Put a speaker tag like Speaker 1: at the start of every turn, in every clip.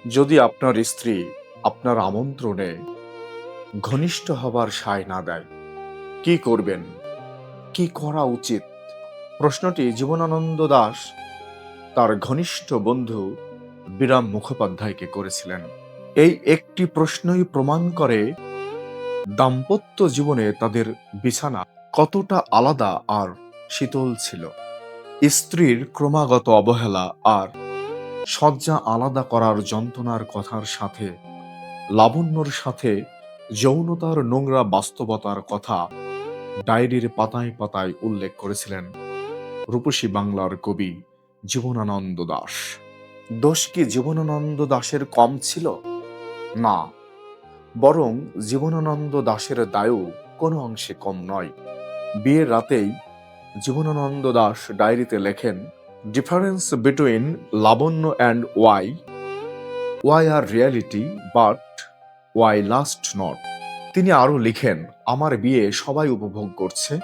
Speaker 1: যদি আপনার স্ত্রী আপনার আমন্ত্রণে ঘনিষ্ঠ হবার সায় না দেয়, কি করবেন? কি করা উচিত? প্রশ্নটি জীবনানন্দ দাশ তার ঘনিষ্ঠ বন্ধু বিরাম মুখোপাধ্যায়কে করেছিলেন। এই একটি প্রশ্নই প্রমাণ করে দাম্পত্য জীবনে তাদের বিছানা কতটা আলাদা আর শীতল ছিল। স্ত্রীর ক্রমাগত অবহেলা আর শয্যা আলাদা করার যন্ত্রণার কথার সাথে লাবণ্যর সাথে যৌনতার নোংরা বাস্তবতার কথা ডায়েরির পাতায় পাতায় উল্লেখ করেছিলেন রূপসী বাংলার কবি জীবনানন্দ দাশ। দোষ কি জীবনানন্দ দাশের কম ছিল? না, বরং জীবনানন্দ দাশের দায়ও কোনো অংশে কম নয়। বিয়ের রাতেই জীবনানন্দ দাশ ডায়েরিতে লেখেন, difference between Labanya and why are reality but why last not. তিনি আরো লিখেন, আমার বিয়ে সবাই উপভোগ করছে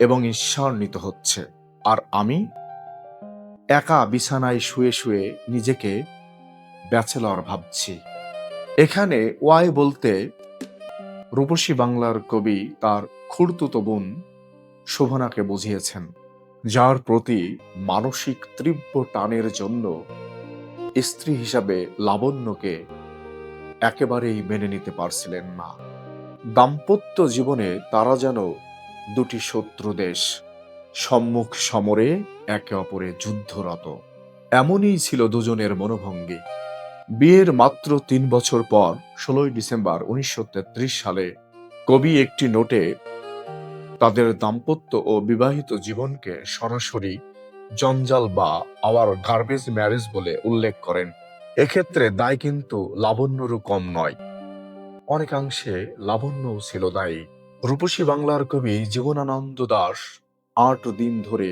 Speaker 1: এবং ঈর্ষান্বিত হচ্ছে, আর আমি একা বিছানায় শুয়ে শুয়ে নিজেকে ব্যাচেলর ভাবছি। এখানে ওয়াই বলতে রূপসী বাংলার কবি তার খুড়তুতো বোন শোভনাকে বুঝিয়েছেন, যার প্রতি মানসিক তীব্র টানের জন্য স্ত্রী হিসাবে লাবণ্যকে একেবারেই মেনে নিতে পারছিলেন না। দাম্পত্য জীবনে তারা যেন দুটি শত্রু দেশ, সম্মুখ সমরে একে অপরে যুদ্ধরত। এমনই ছিল দুজনের মনোভঙ্গি। বিয়ের মাত্র ৩ বছর পর ১৬ই ডিসেম্বর ১৯৩৩ সালে কবি একটি নোটে তাদের দাম্পত্য ও বিবাহিত জীবনকে সরাসরি জঞ্জাল বা আওয়ার গার্বেজ ম্যারেজ বলে উল্লেখ করেন। এক্ষেত্রে দায় কিন্তু লাবণ্যরও কম নয়, অনেকাংশে লাবণ্যও ছিল দায়ী। রূপসী বাংলার কবি জীবনানন্দ দাশ ৮ দিন ধরে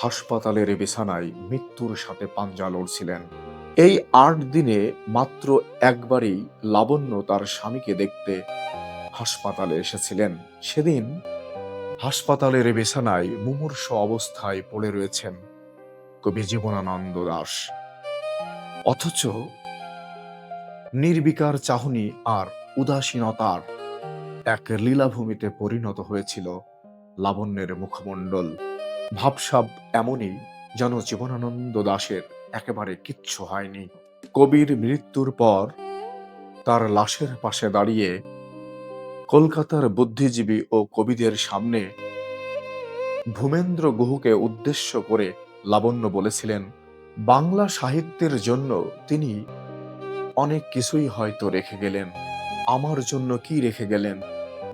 Speaker 1: হাসপাতালের বিছানায় মৃত্যুর সাথে পাঞ্জা লড়ছিলেন। এই ৮ দিনে মাত্র একবারই লাবণ্য তার স্বামীকে দেখতে হাসপাতালে এসেছিলেন। সেদিন হাসপাতালের বিছানায় মুমূর্ষ অবস্থায় পড়ে রয়েছেন কবি জীবনানন্দ দাশ। অথচ নির্বিকার চাহনি আর উদাসীনতার এক লীলাভূমিতে পরিণত হয়েছিল লাবণ্যের মুখমণ্ডল। ভাবসাব এমনই যেন জীবনানন্দ দাশের একেবারে কিচ্ছু হয়নি। কবির মৃত্যুর পর তার লাশের পাশে দাঁড়িয়ে কলকাতার বুদ্ধিজীবী ও কবিদের সামনে ভূমেন্দ্র গুহকে উদ্দেশ্য করে লাবণ্য বলেছিলেন, বাংলা সাহিত্যের জন্য তিনি অনেক কিছুই হয়তো রেখে গেলেন, আমার জন্য কি রেখে গেলেন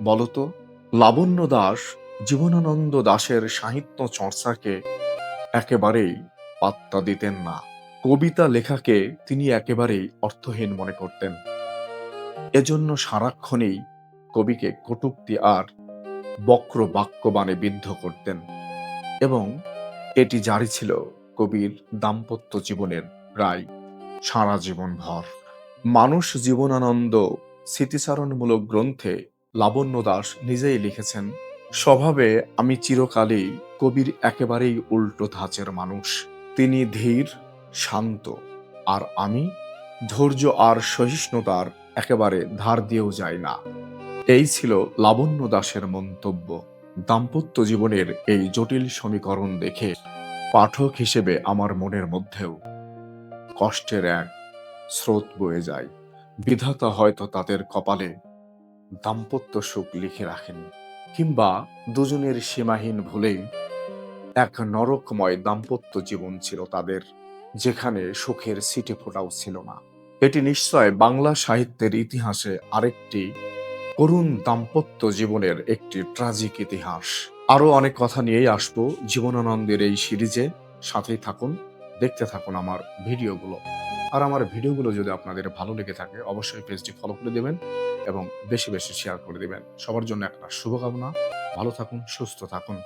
Speaker 1: বলতো? লাবণ্য দাশ জীবনানন্দ দাশের সাহিত্য চর্চাকে একেবারেই পাত্তা দিতেন না। কবিতা লেখাকে তিনি একেবারেই অর্থহীন মনে করতেন। এজন্য সারাক্ষণেই কবিকে কটূক্তি আর বক্র বাক্যবাণে বিদ্ধ করতেন এবং এটি জারি ছিল কবির দাম্পত্য জীবনের প্রায় সারা জীবন ভর। মানুষ জীবনানন্দ স্মৃতিচারণমূলক গ্রন্থে লাবণ্য দাশ নিজেই লিখেছেন, স্বভাবে আমি চিরকালই কবির একেবারেই উল্টো ধাঁচের মানুষ। তিনি ধীর, শান্ত, আর আমি ধৈর্য আর সহিষ্ণুতার একেবারে ধার দিয়েও যাই না। এই ছিল লাবণ্য দাশের মন্তব্য। দাম্পত্য জীবনের এই জটিল সমীকরণ দেখে পাঠক হিসেবে আমার মনের মধ্যেও কষ্টের এক স্রোত বয়ে যায়। বিধাতা হয়তো তাদের কপালে দাম্পত্য সুখ লিখে রাখেন, কিংবা দুজনের সীমাহীন ভুলেই এক নরকময় দাম্পত্য জীবন ছিল তাদের, যেখানে সুখের ছিটে ফোঁটাও ছিল না। এটি নিশ্চয় বাংলা সাহিত্যের ইতিহাসে আরেকটি করুণ দাম্পত্য জীবনের একটি ট্রাজিক ইতিহাস। আরো অনেক কথা নিয়েই আসবো জীবনানন্দের এই সিরিজে। সাথেই থাকুন, দেখতে থাকুন আমার ভিডিওগুলো। আর আমার ভিডিওগুলো যদি আপনাদের ভালো লেগে থাকে অবশ্যই পেজটি ফলো করে দেবেন এবং বেশি বেশি শেয়ার করে দিবেন। সবার জন্য একটা শুভকামনা। ভালো থাকুন, সুস্থ থাকুন।